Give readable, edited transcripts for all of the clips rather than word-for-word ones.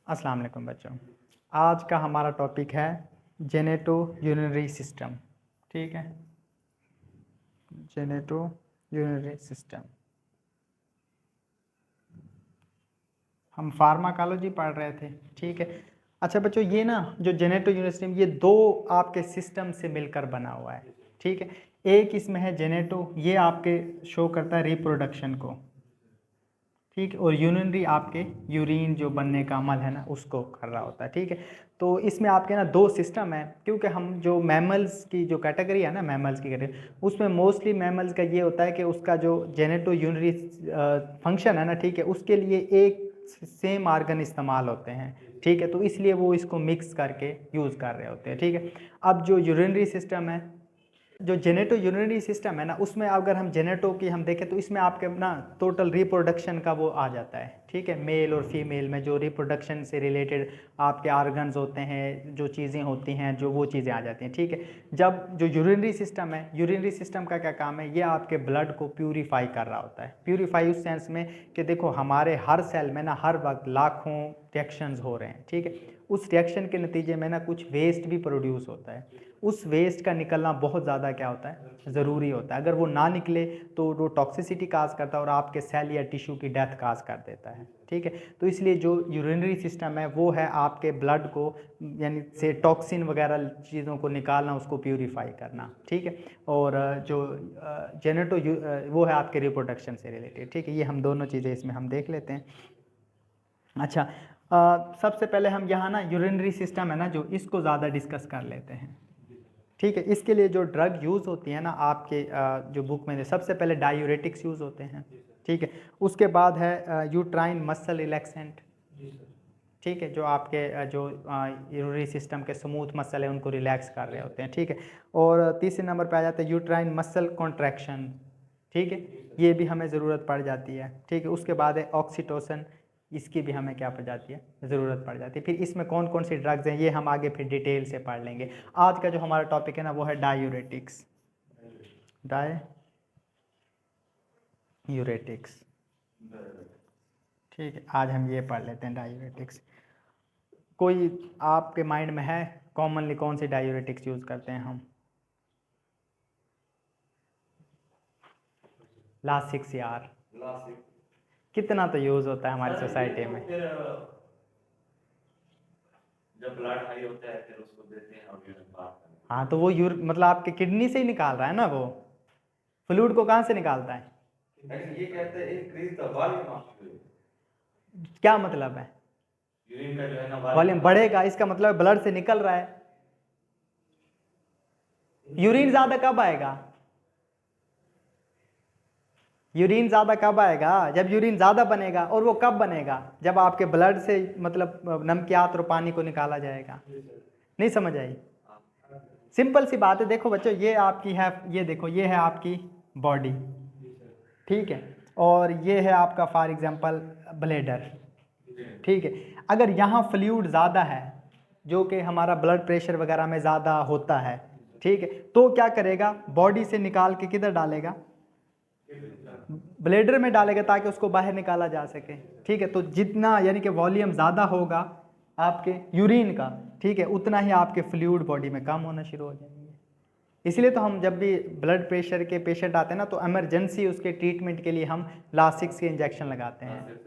अस्सलाम वालेकुम बच्चों। आज का हमारा टॉपिक है जेनेटो यूरिनरी सिस्टम। ठीक है, जेनेटो यूरिनरी सिस्टम। हम फार्माकोलॉजी पढ़ रहे थे। ठीक है, अच्छा बच्चों, ये ना जो जेनेटो यूरिनरी सिस्टम, ये दो आपके सिस्टम से मिलकर बना हुआ है। ठीक है, एक इसमें है जेनेटो, ये आपके शो करता है रिप्रोडक्शन को। ठीक है, और यूरिनरी आपके यूरिन जो बनने का अमल है ना उसको कर रहा होता है। ठीक है, तो इसमें आपके ना दो सिस्टम है, क्योंकि हम जो मैमल्स की जो कैटेगरी है ना, मैमल्स की कैटेगरी, उसमें मोस्टली मैमल्स का ये होता है कि उसका जो जेनेटो यूरिनरी फंक्शन है ना, ठीक है, उसके लिए एक सेम आर्गन इस्तेमाल होते हैं। ठीक है, तो इसलिए वो इसको मिक्स करके यूज़ कर रहे होते हैं। ठीक है, अब जो यूरिनरी सिस्टम है, जो जेनेटो यूरिनरी सिस्टम है ना, उसमें अगर हम जेनेटो की हम देखें तो इसमें आपके ना टोटल रिप्रोडक्शन का वो आ जाता है। ठीक है, मेल और फीमेल में जो रिप्रोडक्शन से रिलेटेड आपके आर्गन्स होते हैं, जो चीज़ें होती हैं, जो वो चीज़ें आ जाती हैं। ठीक है, जब जो यूरिनरी सिस्टम है, यूरिनरी सिस्टम का क्या काम है, ये आपके ब्लड को प्यूरीफाई कर रहा होता है। प्यूरीफाई उस सेंस में कि देखो हमारे हर सेल में ना हर वक्त लाखों रिएक्शंस हो रहे हैं। ठीक है, उस रिएक्शन के नतीजे में ना कुछ वेस्ट भी प्रोड्यूस होता है। उस वेस्ट का निकलना बहुत ज़्यादा क्या होता है, ज़रूरी होता है। अगर वो ना निकले तो वो टॉक्सिसिटी काज करता है और आपके सेल या टिश्यू की डेथ काज कर देता है। ठीक है, तो इसलिए जो यूरिनरी सिस्टम है वो है आपके ब्लड को यानी से टॉक्सिन वगैरह चीज़ों को निकालना, उसको प्यूरीफाई करना। ठीक है, और जो जेनेटो वो है आपके रिप्रोडक्शन से रिलेटेड। ठीक है, ये हम दोनों चीज़ें इसमें हम देख लेते हैं। अच्छा, सबसे पहले हम यहाँ ना यूरिनरी सिस्टम है ना जो, इसको ज़्यादा डिस्कस कर लेते हैं। ठीक है, इसके लिए जो ड्रग यूज़ होती है ना आपके जो बुक में, सबसे पहले डायूरेटिक्स यूज़ होते हैं। ठीक है, उसके बाद है यूट्राइन मसल रिलैक्सेंट। ठीक है, जो आपके जो यूरिनरी सिस्टम के स्मूथ मसल है उनको रिलैक्स कर रहे होते हैं। ठीक है, और तीसरे नंबर पे आ जाता है यूट्राइन मसल कॉन्ट्रैक्शन। ठीक है, ये भी हमें ज़रूरत पड़ जाती है। ठीक है, उसके बाद है ऑक्सीटोसिन, इसकी भी हमें क्या पड़ जाती है, ज़रूरत पड़ जाती है। फिर इसमें कौन कौन सी ड्रग्स हैं ये हम आगे फिर डिटेल से पढ़ लेंगे। आज का जो हमारा टॉपिक है ना वो है डायूरेटिक्स। डायूरेटिक्स। ठीक है, आज हम ये पढ़ लेते हैं डायूरेटिक्स। कोई आपके माइंड में है कॉमनली कौन सी डायूरेटिक्स यूज़ करते हैं हम? लासिक्स यार, कितना तो यूज़ होता है हमारी सोसाइटी में। जब ब्लड हाई होता है फिर उसको देते हैं और यूरिन पास करते हैं। हाँ, तो वो मतलब आपके किडनी से ही निकाल रहा है ना, वो फ्लूइड को कहाँ से निकालता है? लेकिन ये कहते हैं increase the volume of urine. क्या मतलब है? यूरिन का जो है ना वॉल्यूम बढ़ेगा, इसका मतलब ब्लड से निकल रहा है। यूरिन ज़्यादा कब आएगा? यूरिन ज़्यादा कब आएगा? जब यूरिन ज़्यादा बनेगा। और वो कब बनेगा? जब आपके ब्लड से मतलब नमकियात और पानी को निकाला जाएगा। नहीं समझ आई? सिंपल सी बात है। देखो बच्चों, ये आपकी है, ये देखो ये है आपकी बॉडी। ठीक है, और ये है आपका फॉर एग्जांपल ब्लेडर। ठीक है, अगर यहाँ फ्लूइड ज़्यादा है जो कि हमारा ब्लड प्रेशर वगैरह में ज़्यादा होता है, ठीक है, तो क्या करेगा, बॉडी से निकाल के किधर डालेगा? ब्लेडर में डालेगा ताकि उसको बाहर निकाला जा सके। ठीक है, तो जितना यानी कि वॉल्यूम ज़्यादा होगा आपके यूरिन का, ठीक है, उतना ही आपके फ्लूइड बॉडी में कम होना शुरू हो जाएंगे। इसलिए तो हम जब भी ब्लड प्रेशर के पेशेंट आते हैं ना तो इमरजेंसी उसके ट्रीटमेंट के लिए हम लासिक्स के इंजेक्शन लगाते हैं।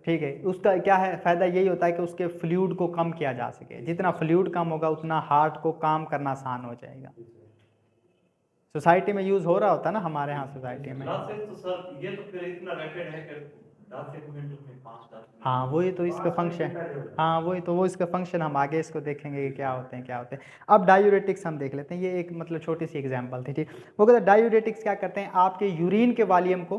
ठीक है, उसका क्या है फ़ायदा, यही होता है कि उसके फ्लूइड को कम किया जा सके। जितना फ्लूइड कम होगा उतना हार्ट को काम करना आसान हो जाएगा। सोसाइटी में यूज़ हो रहा होता है ना हमारे यहाँ सोसाइटी में। तो सर ये तो फिर इतना रैपिड है कि 10 मिनट में 5-10 मिनट। हाँ, वही तो इसका फंक्शन। हाँ, वही तो वो इसका फंक्शन हम आगे इसको देखेंगे कि क्या होते हैं क्या होते हैं। अब डायूरेटिक्स हम देख लेते हैं। ये एक मतलब छोटी सी एग्जांपल थी। ठीक, वो कहते हैं डायूरेटिक्स क्या करते हैं, आपके यूरिन के वॉल्यूम को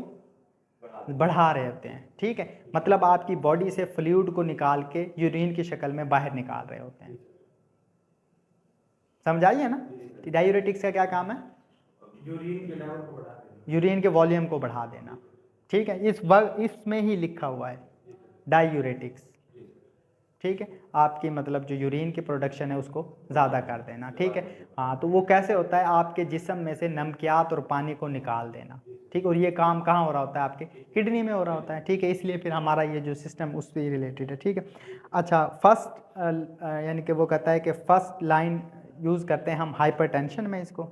बढ़ा रहे होते हैं। ठीक है, मतलब आपकी बॉडी से फ्लूइड को निकाल के यूरिन की शक्ल में बाहर निकाल रहे होते हैं। समझ आइए ना कि डायूरेटिक्स का क्या काम है? यूरिन के लेवल को बढ़ा देना, यूरिन के वॉल्यूम को बढ़ा देना। ठीक है, इसमें ही लिखा हुआ है डायूरेटिक्स। ठीक है, आपकी मतलब जो यूरिन की प्रोडक्शन है उसको ज़्यादा कर देना, ठीक है। हाँ, तो वो कैसे होता है, आपके जिस्म में से नमकियात और पानी को निकाल देना, ठीक है। और ये काम कहाँ हो रहा होता है, आपके किडनी में हो रहा होता है, ठीक है। इसलिए फिर हमारा ये जो सिस्टम उससे रिलेटेड है, ठीक है। अच्छा, फर्स्ट यानी कि वो कहता है कि फर्स्ट लाइन यूज़ करते हैं हम हाइपरटेंशन में इसको,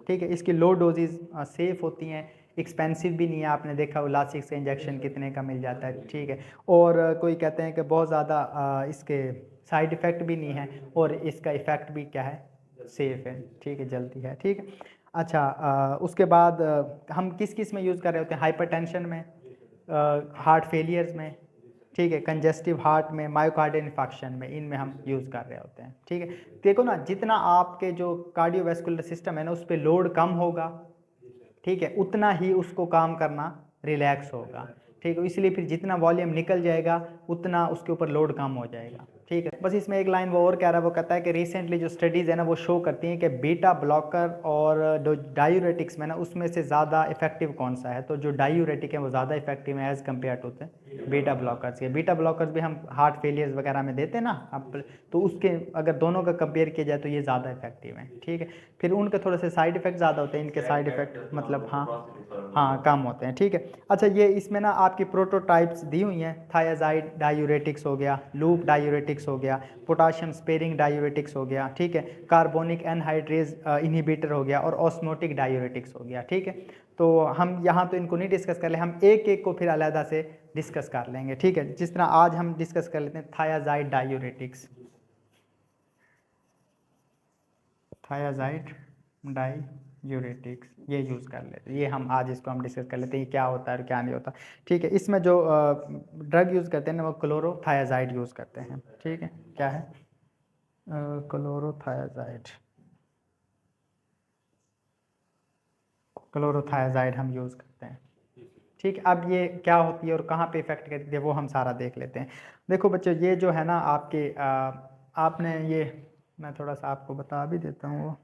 ठीक है। इसकी लो डोजेज सेफ़ होती हैं, एक्सपेंसिव भी नहीं है, आपने देखा वो लासिक्स का इंजेक्शन कितने का मिल जाता है, ठीक है। और कोई कहते हैं कि बहुत ज़्यादा इसके साइड इफ़ेक्ट भी नहीं है, और इसका इफ़ेक्ट भी क्या है, सेफ़ है, ठीक है, जल्दी है, ठीक है। अच्छा, उसके बाद हम किस किस में यूज़ कर रहे होते हैं, हाइपरटेंशन में, हार्ट फेलियर्स में, ठीक है, कंजेस्टिव हार्ट में, मायोकार्डियल इन्फेक्शन में, इनमें हम यूज़ कर रहे होते हैं, ठीक है। देखो ना, जितना आपके जो कार्डियोवैस्कुलर सिस्टम है ना उस पर लोड कम होगा, ठीक है, उतना ही उसको काम करना रिलैक्स होगा, ठीक है। इसलिए फिर जितना वॉल्यूम निकल जाएगा उतना उसके ऊपर लोड कम हो जाएगा, ठीक है। बस इसमें एक लाइन वो और कह रहा है, वो कहता है कि रिसेंटली जो स्टडीज़ है ना वो शो करती हैं कि बीटा ब्लॉकर और जो डायूरेटिक्स में ना उसमें से ज़्यादा इफेक्टिव कौन सा है, तो जो डायूरेटिक है वो ज़्यादा इफेक्टिव है as compare to beta blockers के। बीटा ब्लॉकर्स भी हम हार्ट फेलियर्स वगैरह में देते हैं ना अब, तो उसके अगर दोनों का कंपेयर किया जाए तो ये ज़्यादा इफेक्टिव है, ठीक है। फिर उनके थोड़े से साइड इफ़ेक्ट ज़्यादा होते हैं, इनके साइड इफ़ेक्ट मतलब हाँ कम होते हैं, ठीक है। अच्छा, ये इसमें ना आपकी प्रोटोटाइप्स दी हुई हैं, थायाजाइड डायूरेटिक्स हो गया, लूप डायूरेटिक्स हो गया, पोटाशियम स्पेरिंग डायूरेटिक्स हो गया, ठीक है, कार्बोनिक एनहाइड्रेज इनहिबिटर हो गया, और ऑस्मोटिक डायूरेटिक्स हो गया, ठीक है। तो हम यहाँ तो इनको नहीं डिस्कस कर ले, हम एक एक को फिर अलहदा से डिस्कस कर लेंगे, ठीक है। जिस तरह आज हम डिस्कस कर लेते हैं थायाजाइड डायूरेटिक्स, थायाजाइड डायूरेटिक्स, ये यूज़ कर लेते हैं, ये हम आज इसको हम डिस्कस कर लेते हैं, ये क्या होता है और क्या नहीं होता, ठीक है। इसमें जो ड्रग यूज़ करते हैं ना वो क्लोरोथायाजाइड यूज़ करते हैं, ठीक है। क्या है, क्लोरोथायाजाइड, क्लोरोथायाजाइड हम यूज़ करते हैं, ठीक है। अब ये क्या होती है और कहाँ पे इफ़ेक्ट करती है वो हम सारा देख लेते हैं। देखो बच्चों, ये जो है ना आपके आपने ये, मैं थोड़ा सा आपको बता भी देता हूँ वो,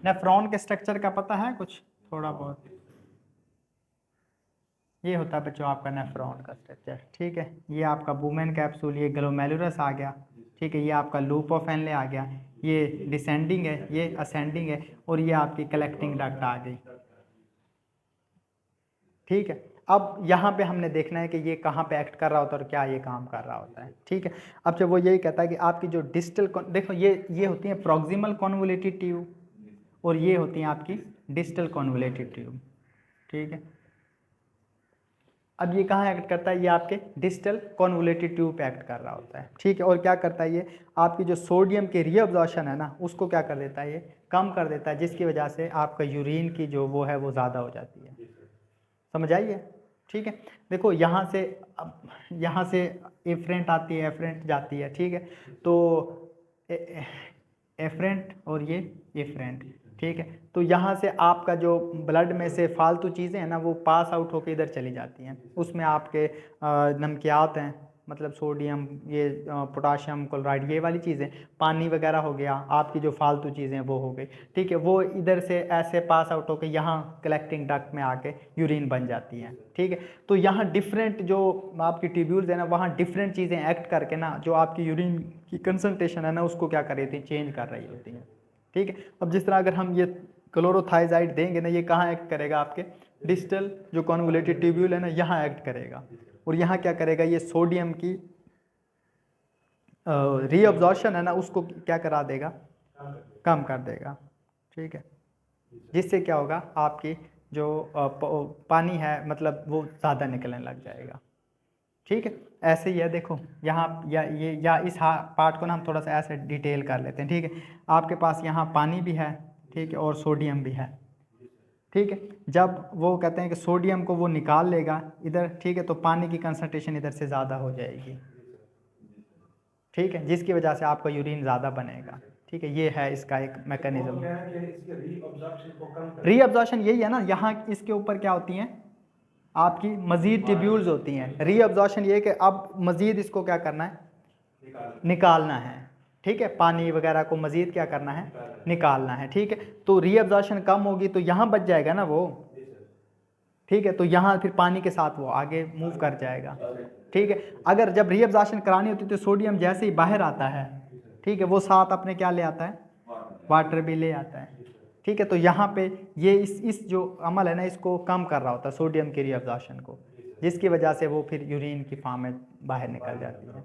नेफ्रॉन के स्ट्रक्चर का पता है कुछ थोड़ा बहुत, ये होता है बच्चों आपका नेफ्रॉन का स्ट्रक्चर, ठीक है। ये आपका बुमेन कैप्सूल, ये ग्लोमेरुलस आ गया, ठीक है, ये आपका लूप ऑफ एनले आ गया, ये डिसेंडिंग है, ये असेंडिंग है, और ये आपकी कलेक्टिंग डक्ट आ गई, ठीक है। अब यहाँ पे हमने देखना है कि ये कहाँ पे एक्ट कर रहा होता है और क्या ये काम कर रहा होता है, ठीक है। अब जब वो यही कहता है कि आपकी जो डिस्टल, देखो ये होती है प्रॉक्सिमल कॉन्वोलेटेड ट्यूब, और ये होती हैं आपकी डिस्टल कॉन्वोलेटेड ट्यूब, ठीक है। अब ये कहाँ एक्ट करता है, ये आपके डिस्टल कॉन्वोलेटेड ट्यूब पे एक्ट कर रहा होता है, ठीक है। और क्या करता है, ये आपकी जो सोडियम की रीअब्जॉर्प्शन है ना उसको क्या कर देता है, ये कम कर देता है, जिसकी वजह से आपका यूरिन की जो वो है वो ज़्यादा हो जाती है, समझ आइए, ठीक है। देखो यहाँ से, अब यहाँ से एफरेंट आती है, एफरेंट जाती है, ठीक है। तो एफरेंट और ये एफरेंट, ठीक है। तो यहाँ से आपका जो ब्लड में से फालतू चीज़ें हैं ना वो पास आउट होकर इधर चली जाती हैं, उसमें आपके नमकियात हैं, मतलब सोडियम, ये पोटाशियम क्लोराइड, ये वाली चीज़ें, पानी वगैरह हो गया, आपकी जो फालतू चीज़ें वो हो गई, ठीक है। वो इधर से ऐसे पास आउट होकर यहाँ कलेक्टिंग डक्ट में आके यूरिन बन जाती हैं, ठीक है। तो यहाँ डिफरेंट जो आपकी ट्यूब्यूल्स है ना वहाँ डिफरेंट चीज़ें एक्ट करके ना जो आपकी यूरिन की कंसनट्रेशन है ना उसको क्या कर रही थी, चेंज कर रही होती हैं, ठीक है। अब जिस तरह अगर हम ये क्लोरोथाइजाइड देंगे ना, ये कहाँ एक्ट करेगा, आपके डिस्टल जो कॉन्वोलेटेड ट्यूब्यूल है ना यहाँ एक्ट करेगा, और यहाँ क्या करेगा, ये सोडियम की रीअब्जॉर्प्शन है ना उसको क्या करा देगा, कम कर देगा, ठीक है। जिससे क्या होगा, आपकी जो पानी है मतलब वो ज़्यादा निकलने लग जाएगा, ठीक है। ऐसे ही है, देखो यहाँ या इस पार्ट को ना हम थोड़ा सा ऐसे डिटेल कर लेते हैं, ठीक है। आपके पास यहाँ पानी भी है, ठीक है, और सोडियम भी है, ठीक है। जब वो कहते हैं कि सोडियम को वो निकाल लेगा इधर, ठीक है, तो पानी की कंसनट्रेशन इधर से ज़्यादा हो जाएगी, ठीक है, जिसकी वजह से आपका यूरिन ज़्यादा बनेगा, ठीक है। ये है इसका एक मैकेनिज्म। रीअब्जॉर्प्शन यही है ना, यहाँ इसके ऊपर क्या होती हैं आपकी मज़ीद ट्यूब्यूल्स होती हैं, रीअब्जॉर्प्शन ये कि अब मज़ीद इसको क्या करना है, निकालना है, ठीक है। पानी वगैरह को मज़ीद क्या करना है, निकालना है, ठीक है। तो रीअब्जॉर्प्शन कम होगी तो यहाँ बच जाएगा ना वो, ठीक है, तो यहाँ फिर पानी के साथ वो आगे मूव कर जाएगा। ठीक है, अगर जब रीअब्जॉर्प्शन करानी होती है तो सोडियम जैसे ही बाहर आता है, ठीक है, वो साथ अपने क्या ले आता है, वाटर भी ले आता है। ठीक है, तो यहाँ पे ये इस जो अमल है ना, इसको कम कर रहा होता है सोडियम की रीअब्जॉर्प्शन को, जिसकी वजह से वो फिर यूरिन की फॉर्म में बाहर निकल जाती है।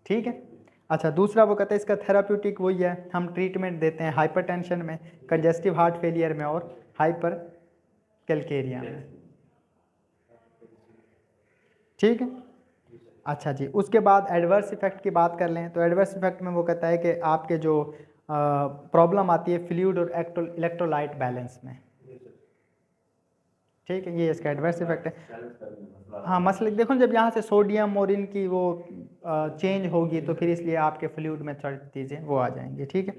ठीक है, अच्छा दूसरा वो कहते हैं इसका थेराप्यूटिक वही है, हम ट्रीटमेंट देते हैं हाइपरटेंशन में, कंजेस्टिव हार्ट फेलियर में और हाइपर कैल्केरिया में। ठीक है, अच्छा जी, उसके बाद एडवर्स इफेक्ट की बात कर लें तो एडवर्स इफेक्ट में वो कहता है कि आपके जो प्रॉब्लम आती है फ्लूइड और इलेक्ट्रोलाइट बैलेंस में। ठीक है, ये इसका एडवर्स इफेक्ट है। हाँ, मसले देखो जब यहाँ से सोडियम और इनकी वो चेंज होगी तो फिर इसलिए आपके फ्लूइड में थोड़ी चीज़ें वो आ जाएंगी। ठीक है,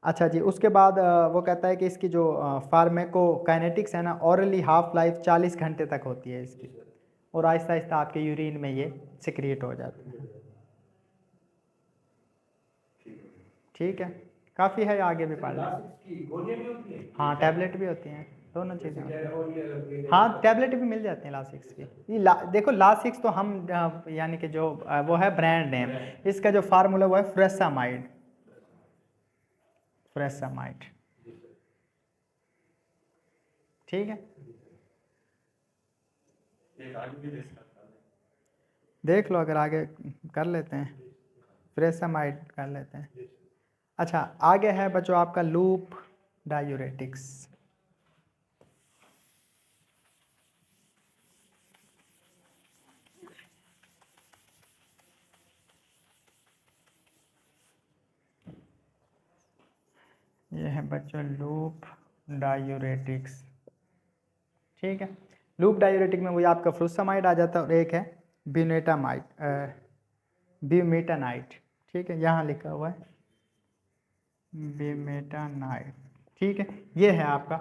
अच्छा जी, उसके बाद वो कहता है कि इसकी जो फार्मेकोकाइनेटिक्स है ना, ऑरली हाफ लाइफ 40 घंटे तक होती है इसकी, और आहिस्ता आहिस्ता आपके यूरिन में ये सिक्रिएट हो जाती है। ठीक है, काफ़ी है, आगे भी पढ़ लें। हाँ, टैबलेट भी होती हैं, दोनों चीज़ें होती हैं। हाँ, टैबलेट भी मिल जाती हैं लासिक्स की। ये देखो लासिक्स तो हम यानी कि जो वो है ब्रांड नेम, इसका जो फार्मूला वो है फ्रेसामाइड। फ्रेसामाइड, ठीक है, देख लो अगर आगे कर लेते हैं, फ्रेसामाइड कर लेते हैं। अच्छा, आगे है बच्चों आपका लूप डायूरेटिक्स। ये है बच्चों लूप डायूरेटिक्स। ठीक है, लूप डायूरेटिक में वही आपका फ्रुसामाइड आ जाता है और एक है ब्यूमेटामाइड, ब्यूमेटानाइट। ठीक है, यहाँ लिखा हुआ है ब्यूमेटानाइट। ठीक है, ये है आपका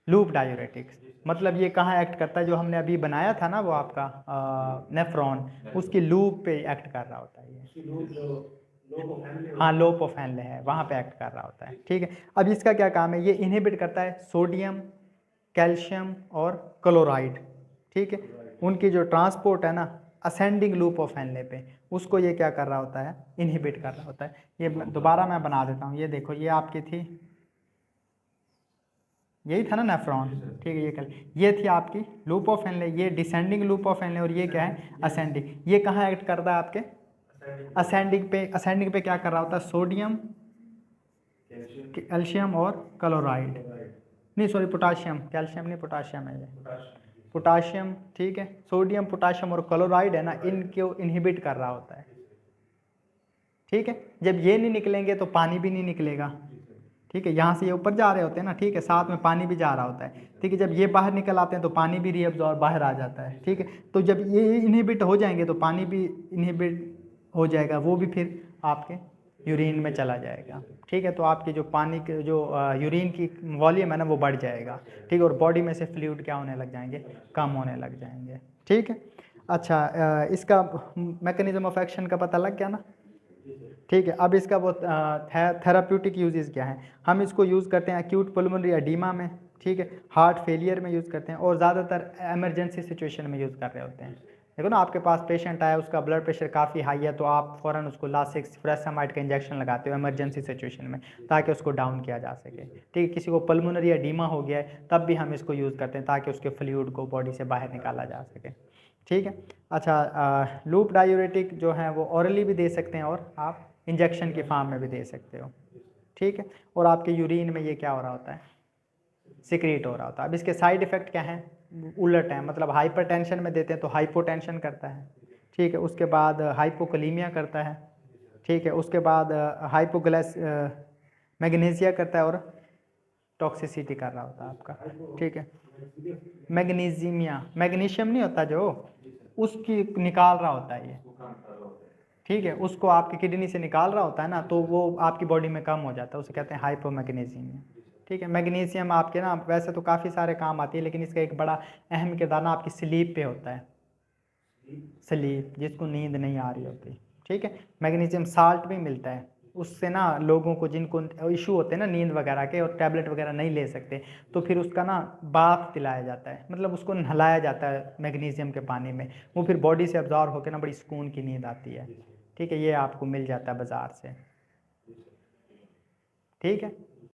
लूप डायूरेटिक्स। मतलब ये कहाँ एक्ट करता है, जो हमने अभी बनाया था ना वो आपका नेफ्रॉन, उसकी लूप पे एक्ट कर रहा होता है ये। हाँ, लोप ऑफ हैंले है, वहाँ पे एक्ट कर रहा होता है। ठीक है, अब इसका क्या काम है, ये इनहिबिट करता है सोडियम, कैल्शियम और क्लोराइड। ठीक है, उनकी जो ट्रांसपोर्ट है ना असेंडिंग लूप ऑफ हैंले पे, उसको ये क्या कर रहा होता है, इनहिबिट कर रहा होता है। ये दोबारा मैं बना देता हूँ, ये देखो ये आपकी थी, यही था ना नेफ्रॉन। ठीक है, ये कल ये थी आपकी लूप ऑफ हैंले, ये डिसेंडिंग लूप ऑफ हैंले, और ये क्या है, असेंडिंग। ये कहाँ एक्ट करता है आपके, असेंडिंग पे। असेंडिंग पे क्या कर रहा होता है, सोडियम, कैल्शियम और क्लोराइड, नहीं सॉरी पोटाशियम, कैल्शियम नहीं पोटाशियम है ये, पोटाशियम। ठीक है, सोडियम पोटाशियम और क्लोराइड है ना, इनको इनहिबिट कर रहा होता है। ठीक है, जब ये नहीं निकलेंगे तो पानी भी नहीं निकलेगा। ठीक है, यहाँ से ये ऊपर जा रहे होते हैं ना, ठीक है, साथ में पानी भी जा रहा होता है। ठीक है, जब ये बाहर निकल आते हैं तो पानी भी रीअब्जॉर्ब बाहर आ जाता है। ठीक है, तो जब ये इनहिबिट हो जाएंगे तो पानी भी इनहिबिट हो जाएगा, वो भी फिर आपके यूरिन में चला जाएगा। ठीक है, तो आपकी जो पानी के जो यूरिन की वॉल्यूम है ना वो बढ़ जाएगा। ठीक है, और बॉडी में से फ्लूइड क्या होने लग जाएंगे, कम होने लग जाएंगे। ठीक है, अच्छा इसका मैकेनिज्म ऑफ एक्शन का पता लग गया ना। ठीक है, अब इसका वो थेराप्यूटिक यूजेस क्या है, हम इसको यूज़ करते हैं एक्यूट पल्मोनरी एडीमा में। ठीक है, हार्ट फेलियर में यूज़ करते हैं, और ज़्यादातर इमरजेंसी सिचुएशन में यूज़ कर रहे होते हैं। देखो ना, आपके पास पेशेंट आया, उसका ब्लड प्रेशर काफ़ी हाई है, तो आप फ़ौरन उसको लासिक्स फ्रेसामाइड का इंजेक्शन लगाते हो इमरजेंसी सिचुएशन में, ताकि उसको डाउन किया जा सके। ठीक है, किसी को पल्मोनरी एडीमा हो गया है तब भी हम इसको यूज़ करते हैं, ताकि उसके फ्लूइड को बॉडी से बाहर निकाला जा सके। ठीक है, अच्छा लूप डायूरेटिक जो है वो ऑरली भी दे सकते हैं, और आप इंजेक्शन की फॉर्म में भी दे सकते हो। ठीक है, और आपके यूरिन में ये क्या हो रहा होता है, सिक्रीट हो रहा होता है। अब इसके साइड इफ़ेक्ट क्या हैं, उलट हैं, मतलब हाइपरटेंशन में देते हैं तो हाइपोटेंशन करता है। ठीक है, उसके बाद हाइपोकलीमिया करता है। ठीक है, उसके बाद हाइपोग्लाइस मैग्नीशिया करता है, और टॉक्सिसिटी कर रहा होता है आपका। ठीक है, मैग्नीशियमिया, मैग्नीशियम नहीं होता जो, उसकी निकाल रहा होता है ये। ठीक है, उसको आपकी किडनी से निकाल रहा होता है ना, तो वो आपकी बॉडी में कम हो जाता है, उसे कहते हैं हाइपोमैग्नीशियमिया। ठीक है, मैग्नीशियम आपके ना वैसे तो काफ़ी सारे काम आती है, लेकिन इसका एक बड़ा अहम किरदार ना आपकी स्लीप पे होता है, स्लीप, जिसको नींद नहीं आ रही होती। ठीक है, मैग्नीशियम साल्ट भी मिलता है, उससे ना लोगों को जिनको इशू होते हैं ना नींद वगैरह के और टैबलेट वगैरह नहीं ले सकते, तो फिर उसका ना बाथ पिलाया जाता है, मतलब उसको नहलाया जाता है मैग्नीशियम के पानी में, वो फिर बॉडी से अब्जॉर्ब होकर ना बड़ी सुकून की नींद आती है। ठीक है, ये आपको मिल जाता है बाज़ार से। ठीक है।